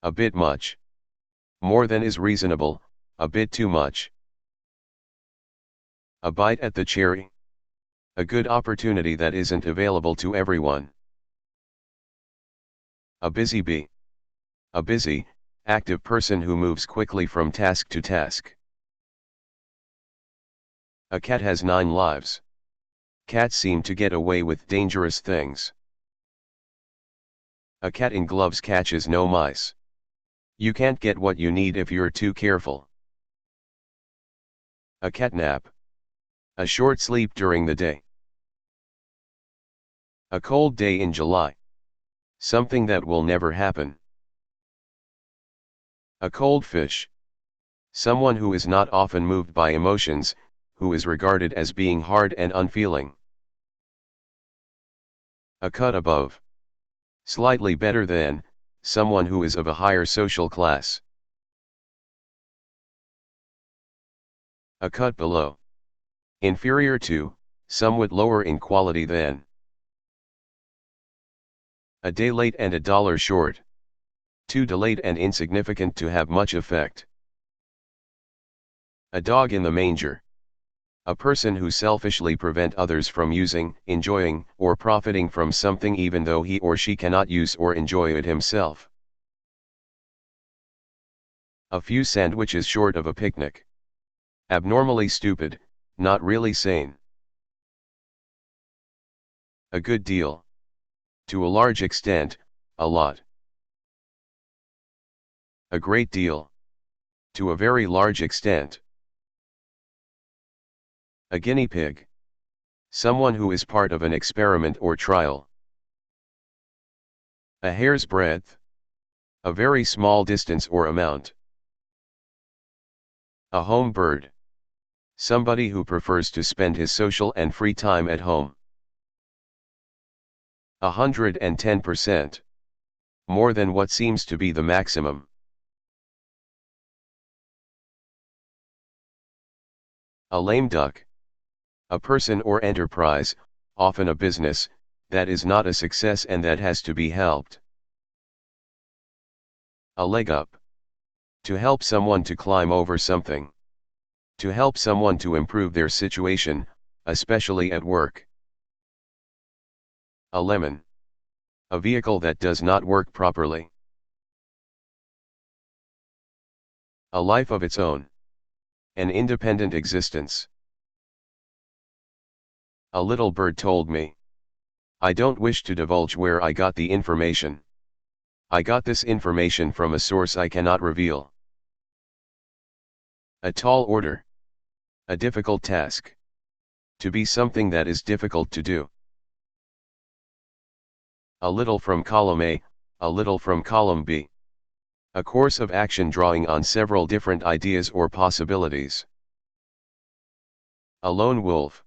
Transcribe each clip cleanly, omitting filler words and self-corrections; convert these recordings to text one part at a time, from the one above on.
A bit much. More than is reasonable, a bit too much. A bite at the cherry. A good opportunity that isn't available to everyone. A busy bee. A busy, active person who moves quickly from task to task. A cat has 9 lives. Cats seem to get away with dangerous things. A cat in gloves catches no mice. You can't get what you need if you're too careful. A cat nap. A short sleep during the day. A cold day in July. Something that will never happen. A cold fish. Someone who is not often moved by emotions, who is regarded as being hard and unfeeling. A cut above. Slightly better than, someone who is of a higher social class. A cut below. Inferior to, somewhat lower in quality than. A day late and $1 short. Too delayed and insignificant to have much effect. A dog in the manger. A person who selfishly prevent others from using, enjoying, or profiting from something even though he or she cannot use or enjoy it himself. A few sandwiches short of a picnic. Abnormally stupid, not really sane. A good deal. To a large extent, a lot. A great deal. To a very large extent. A guinea pig. Someone who is part of an experiment or trial. A hair's breadth. A very small distance or amount. A home bird. Somebody who prefers to spend his social and free time at home. 110%. More than what seems to be the maximum. A lame duck. A person or enterprise, often a business, that is not a success and that has to be helped. A leg up. To help someone to climb over something. To help someone to improve their situation, especially at work. A lemon. A vehicle that does not work properly. A life of its own. An independent existence. A little bird told me. I don't wish to divulge where I got the information. I got this information from a source I cannot reveal. A tall order. A difficult task. To be something that is difficult to do. A little from column A, a little from column B. A course of action drawing on several different ideas or possibilities. A lone wolf.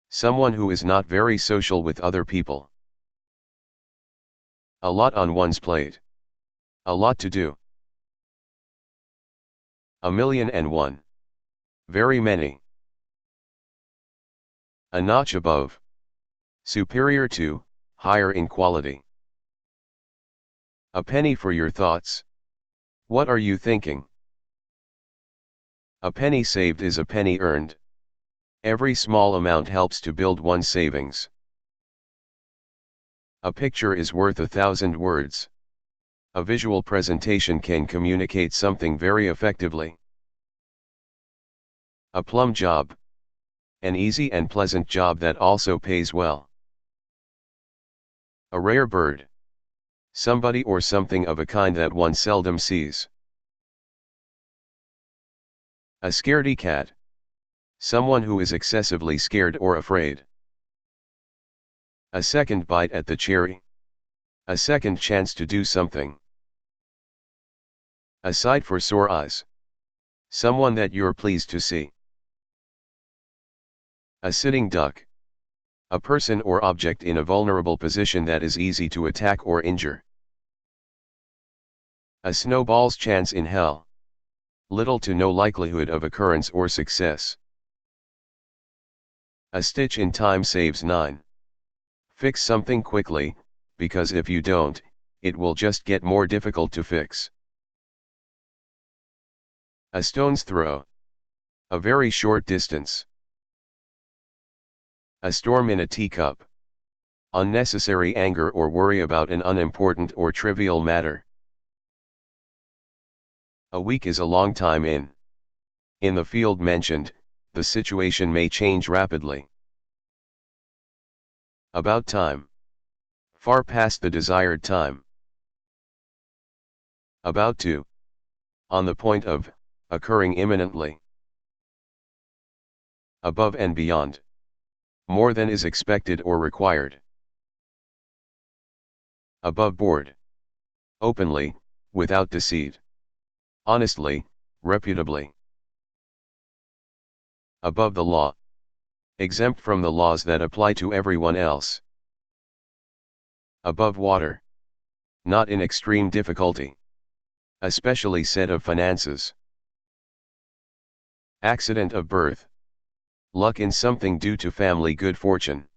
Someone who is not very social with other people. A lot on one's plate. A lot to do. 1,000,001. Very many. A notch above. Superior to, higher in quality. A penny for your thoughts. What are you thinking? A penny saved is a penny earned. Every small amount helps to build one's savings. A picture is worth 1,000 words. A visual presentation can communicate something very effectively. A plum job. An easy and pleasant job that also pays well. A rare bird. Somebody or something of a kind that one seldom sees. A scaredy cat. Someone who is excessively scared or afraid. A second bite at the cherry. A second chance to do something. A sight for sore eyes. Someone that you're pleased to see. A sitting duck. A person or object in a vulnerable position that is easy to attack or injure. A snowball's chance in hell. Little to no likelihood of occurrence or success. A stitch in time saves 9. Fix something quickly, because if you don't, it will just get more difficult to fix. A stone's throw. A very short distance. A storm in a teacup. Unnecessary anger or worry about an unimportant or trivial matter. A week is a long time in. In the field mentioned, the situation may change rapidly. About time. Far past the desired time. About to. On the point of, occurring imminently. Above and beyond. More than is expected or required. Above board. Openly, without deceit. Honestly, reputably. Above the law. Exempt from the laws that apply to everyone else. Above water. Not in extreme difficulty. Especially said of finances. Accident of birth. Luck in something due to family good fortune.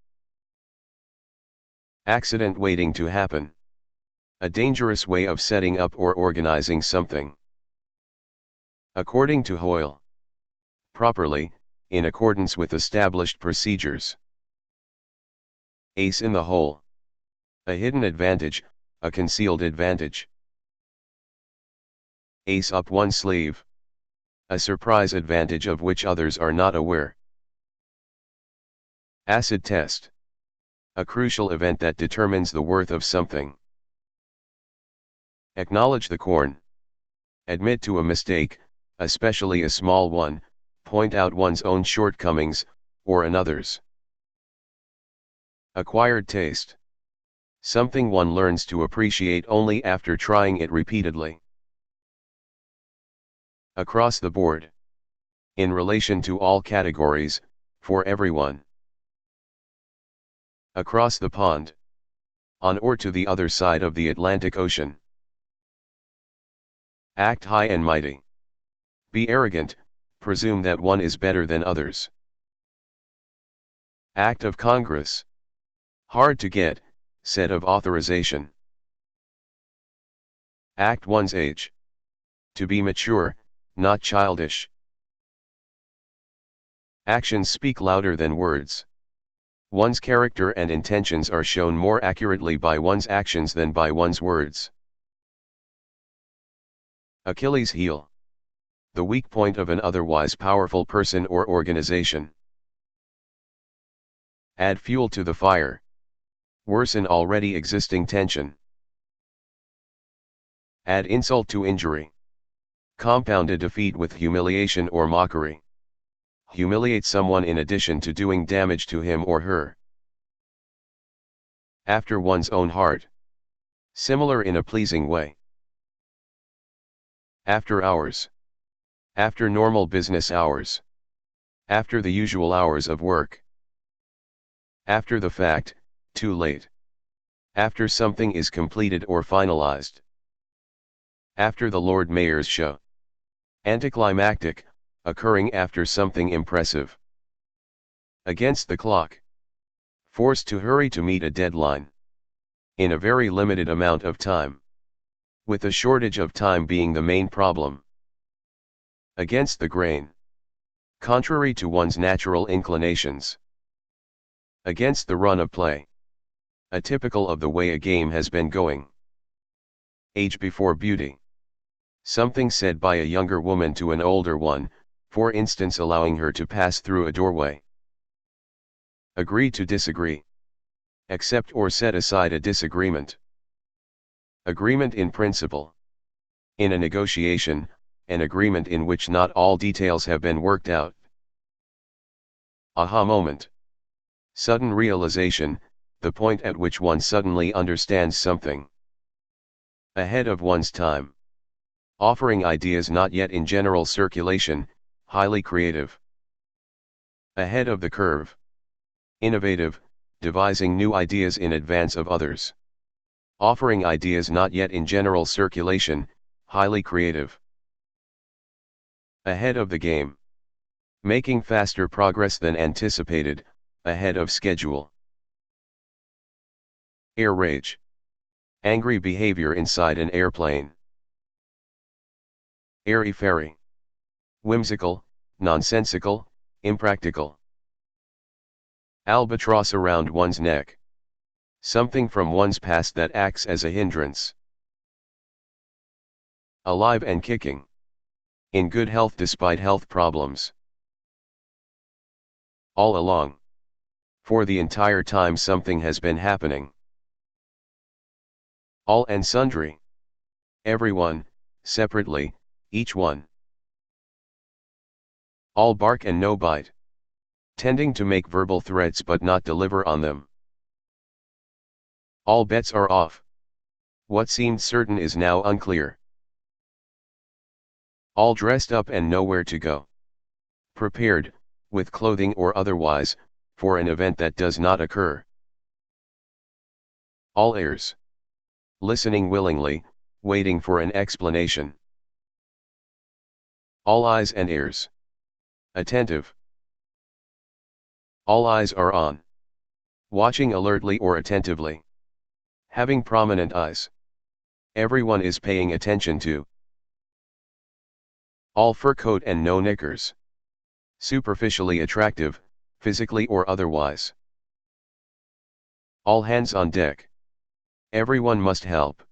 Accident waiting to happen. A dangerous way of setting up or organizing something. According to Hoyle. Properly, in accordance with established procedures. Ace in the hole. A hidden advantage, a concealed advantage. Ace up one sleeve. A surprise advantage of which others are not aware. Acid test. A crucial event that determines the worth of something. Acknowledge the corn. Admit to a mistake, especially a small one, point out one's own shortcomings, or another's. Acquired taste. Something one learns to appreciate only after trying it repeatedly. Across the board. In relation to all categories, for everyone. Across the pond. On or to the other side of the Atlantic Ocean. Act high and mighty. Be arrogant, presume that one is better than others. Act of Congress. Hard to get, said of authorization. Act one's age. To be mature, not childish. Actions speak louder than words. One's character and intentions are shown more accurately by one's actions than by one's words. Achilles' heel. The weak point of an otherwise powerful person or organization. Add fuel to the fire. Worsen already existing tension. Add insult to injury. Compound a defeat with humiliation or mockery. Humiliate someone in addition to doing damage to him or her. After one's own heart. Similar in a pleasing way. After hours. After normal business hours. After the usual hours of work. After the fact, too late. After something is completed or finalized. After the Lord Mayor's show. Anticlimactic, occurring after something impressive. Against the clock. Forced to hurry to meet a deadline. In a very limited amount of time. With the shortage of time being the main problem. Against the grain. Contrary to one's natural inclinations. Against the run of play. Atypical of the way a game has been going. Age before beauty. Something said by a younger woman to an older one, for instance allowing her to pass through a doorway. Agree to disagree. Accept or set aside a disagreement. Agreement in principle. In a negotiation, an agreement in which not all details have been worked out. Aha moment. Sudden realization, the point at which one suddenly understands something. Ahead of one's time. Offering ideas not yet in general circulation, highly creative. Ahead of the curve. Innovative, devising new ideas in advance of others. Offering ideas not yet in general circulation, highly creative. Ahead of the game. Making faster progress than anticipated, ahead of schedule. Air rage. Angry behavior inside an airplane. Airy-fairy. Whimsical, nonsensical, impractical. Albatross around one's neck. Something from one's past that acts as a hindrance. Alive and kicking. In good health despite health problems. All along. For the entire time something has been happening. All and sundry. Everyone, separately, each one. All bark and no bite. Tending to make verbal threats but not deliver on them. All bets are off. What seemed certain is now unclear. All dressed up and nowhere to go. Prepared, with clothing or otherwise, for an event that does not occur. All ears. Listening willingly, waiting for an explanation. All eyes and ears. Attentive. All eyes are on. Watching alertly or attentively. Having prominent eyes. Everyone is paying attention to. All fur coat and no knickers. Superficially attractive, physically or otherwise. All hands on deck. Everyone must help.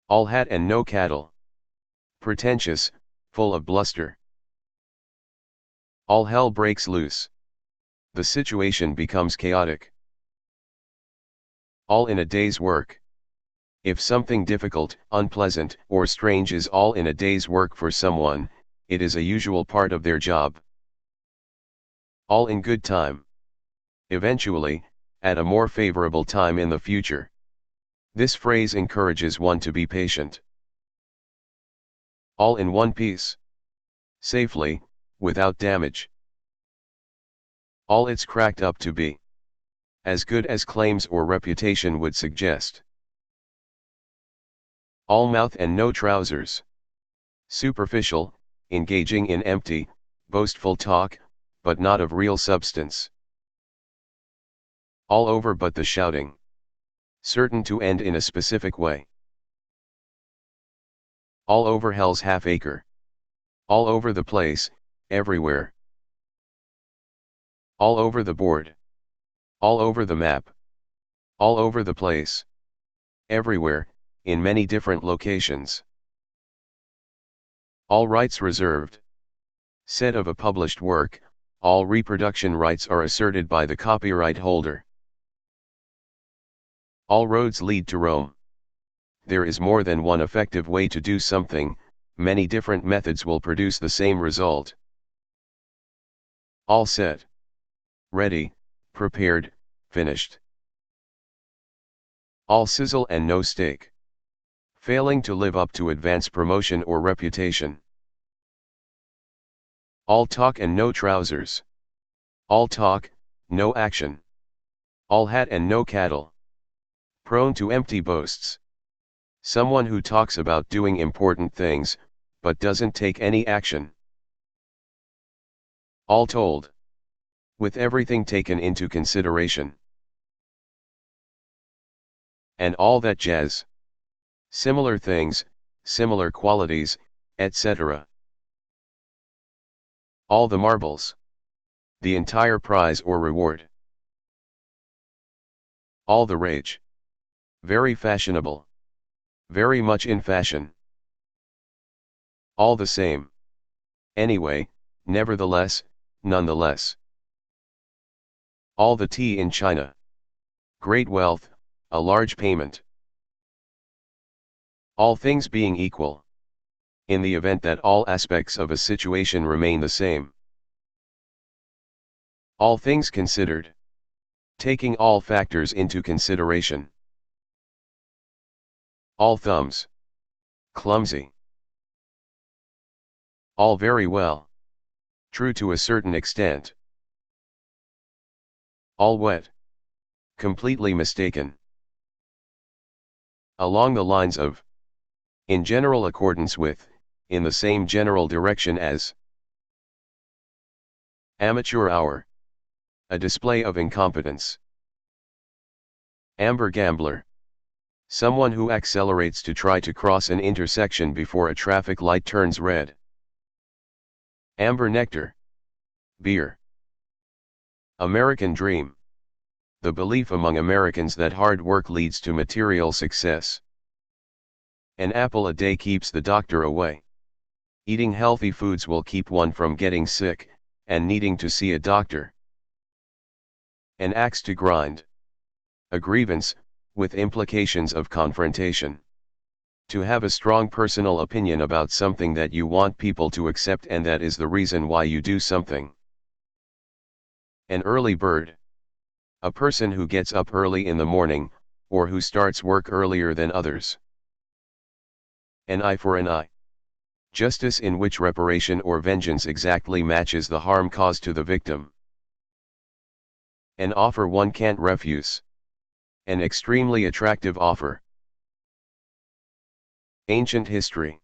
All hat and no cattle. Pretentious, full of bluster. All hell breaks loose. The situation becomes chaotic. All in a day's work. If something difficult, unpleasant, or strange is all in a day's work for someone, it is a usual part of their job. All in good time. Eventually, at a more favorable time in the future. This phrase encourages one to be patient. All in one piece. Safely, without damage. All it's cracked up to be. As good as claims or reputation would suggest. All mouth and no trousers. Superficial, engaging in empty, boastful talk, but not of real substance. All over but the shouting. Certain to end in a specific way. All over hell's half-acre. All over the place, everywhere. All over the board. All over the map. All over the place. Everywhere, in many different locations. All rights reserved. Said of a published work, all reproduction rights are asserted by the copyright holder. All roads lead to Rome. There is more than one effective way to do something, many different methods will produce the same result. All set. Ready, prepared, finished. All sizzle and no steak. Failing to live up to advance promotion or reputation. All talk and no trousers. All talk, no action. All hat and no cattle. Prone to empty boasts. Someone who talks about doing important things, but doesn't take any action. All told. With everything taken into consideration. And all that jazz. Similar things, similar qualities, etc. All the marbles. The entire prize or reward. All the rage. Very fashionable. Very much in fashion. All the same. Anyway, nevertheless, nonetheless. All the tea in China. Great wealth, a large payment. All things being equal. In the event that all aspects of a situation remain the same. All things considered. Taking all factors into consideration. All thumbs. Clumsy. All very well. True to a certain extent. All wet. Completely mistaken. Along the lines of. In general accordance with, in the same general direction as. Amateur hour. A display of incompetence. Amber gambler. Someone who accelerates to try to cross an intersection before a traffic light turns red. Amber nectar. Beer. American dream. The belief among Americans that hard work leads to material success. An apple a day keeps the doctor away. Eating healthy foods will keep one from getting sick, and needing to see a doctor. An axe to grind. A grievance, with implications of confrontation. To have a strong personal opinion about something that you want people to accept and that is the reason why you do something. An early bird. A person who gets up early in the morning, or who starts work earlier than others. An eye for an eye. Justice in which reparation or vengeance exactly matches the harm caused to the victim. An offer one can't refuse. An extremely attractive offer. Ancient history.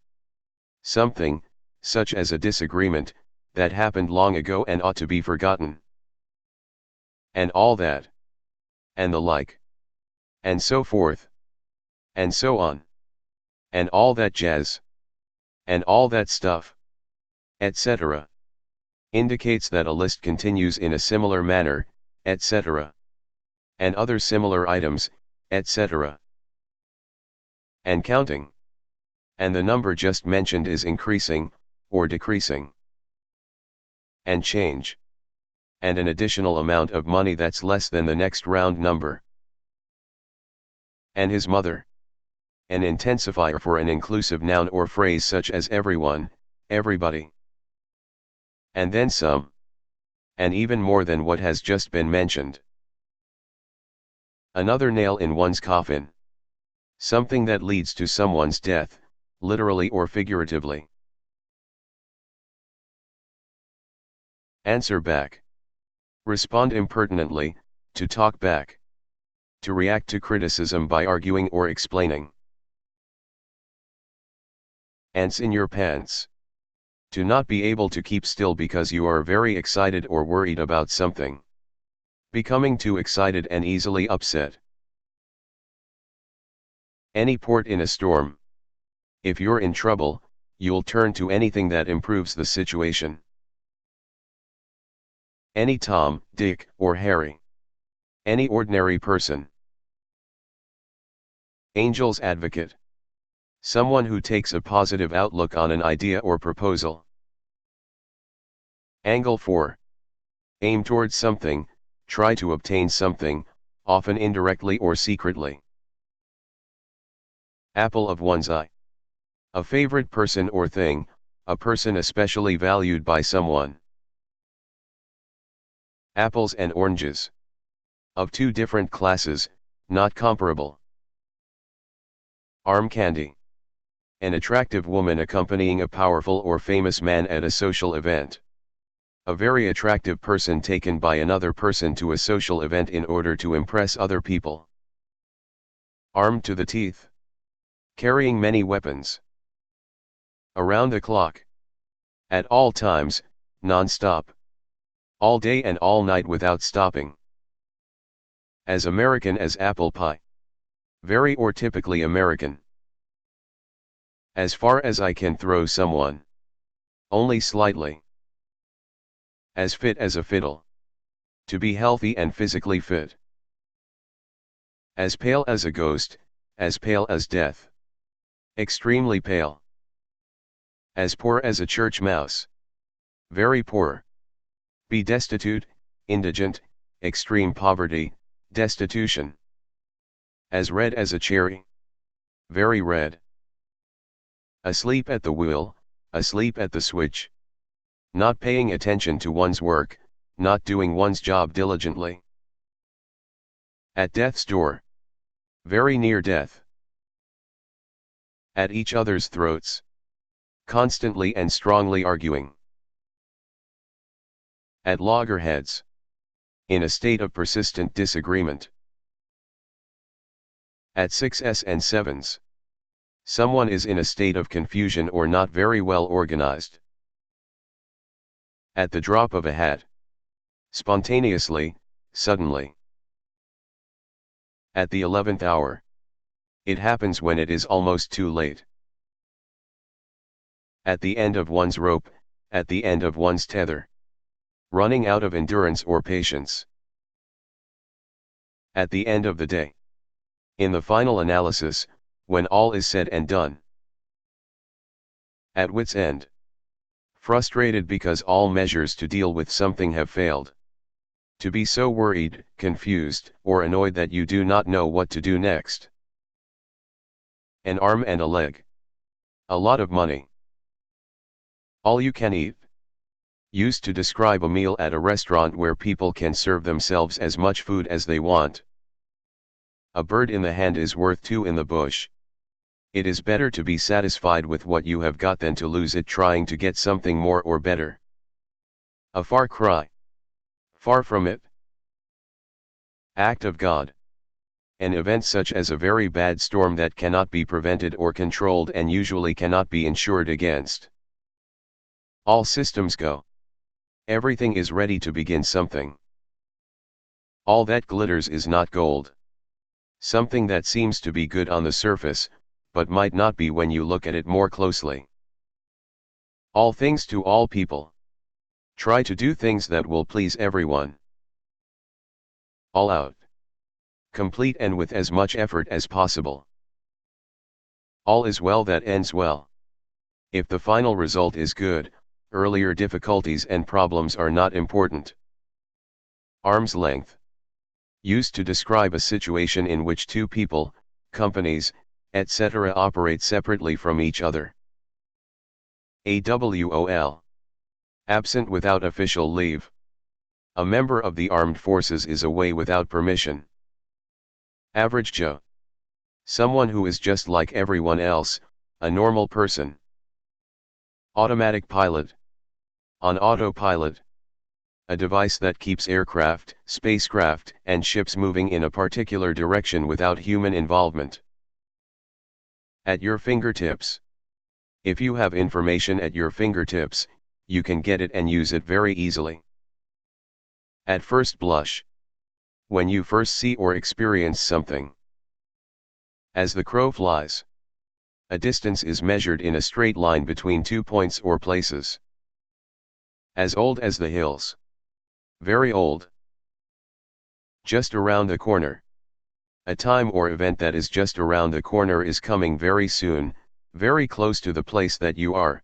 Something, such as a disagreement, that happened long ago and ought to be forgotten. And all that. And the like. And so forth. And so on. And all that jazz. And all that stuff. Etc. Indicates that a list continues in a similar manner, etc. And other similar items, etc. And counting. And the number just mentioned is increasing, or decreasing. And change. And an additional amount of money that's less than the next round number. And his mother. An intensifier for an inclusive noun or phrase such as everyone, everybody. And then some. And even more than what has just been mentioned. Another nail in one's coffin. Something that leads to someone's death, literally or figuratively. Answer back. Respond impertinently, to talk back. To react to criticism by arguing or explaining. Ants in your pants. To not be able to keep still because you are very excited or worried about something. Becoming too excited and easily upset. Any port in a storm. If you're in trouble, you'll turn to anything that improves the situation. Any Tom, Dick, or Harry. Any ordinary person. Angel's advocate. Someone who takes a positive outlook on an idea or proposal. Angle for. Aim towards something, try to obtain something, often indirectly or secretly. Apple of one's eye. A favorite person or thing, a person especially valued by someone. Apples and oranges. Of two different classes, not comparable. Arm candy. An attractive woman accompanying a powerful or famous man at a social event. A very attractive person taken by another person to a social event in order to impress other people. Armed to the teeth. Carrying many weapons. Around the clock. At all times, non-stop. All day and all night without stopping. As American as apple pie. Very or typically American. As far as I can throw someone. Only slightly. As fit as a fiddle. To be healthy and physically fit. As pale as a ghost, as pale as death. Extremely pale. As poor as a church mouse. Very poor. Be destitute, indigent, extreme poverty, destitution. As red as a cherry. Very red. Asleep at the wheel, asleep at the switch. Not paying attention to one's work, not doing one's job diligently. At death's door. Very near death. At each other's throats. Constantly and strongly arguing. At loggerheads. In a state of persistent disagreement. At 6s and 7s. Someone is in a state of confusion or not very well organized. At the drop of a hat. Spontaneously, suddenly. At the 11th hour. It happens when it is almost too late. At the end of one's rope, at the end of one's tether. Running out of endurance or patience. At the end of the day. In the final analysis, when all is said and done. At wit's end. Frustrated because all measures to deal with something have failed. To be so worried, confused, or annoyed that you do not know what to do next. An arm and a leg. A lot of money. All you can eat. Used to describe a meal at a restaurant where people can serve themselves as much food as they want. A bird in the hand is worth two in the bush. It is better to be satisfied with what you have got than to lose it trying to get something more or better. A far cry. Far from it. Act of God. An event such as a very bad storm that cannot be prevented or controlled and usually cannot be insured against. All systems go. Everything is ready to begin something. All that glitters is not gold. Something that seems to be good on the surface, but might not be when you look at it more closely. All things to all people. Try to do things that will please everyone. All out. Complete and with as much effort as possible. All is well that ends well. If the final result is good, earlier difficulties and problems are not important. Arm's length. Used to describe a situation in which two people, companies, etc. operate separately from each other. AWOL. Absent without official leave. A member of the armed forces is away without permission. Average Joe. Someone who is just like everyone else, a normal person. Automatic pilot. On autopilot. A device that keeps aircraft, spacecraft, and ships moving in a particular direction without human involvement. At your fingertips. If you have information at your fingertips, you can get it and use it very easily. At first blush. When you first see or experience something. As the crow flies. A distance is measured in a straight line between 2 points or places. As old as the hills. Very old. Just around the corner. A time or event that is just around the corner is coming very soon, very close to the place that you are,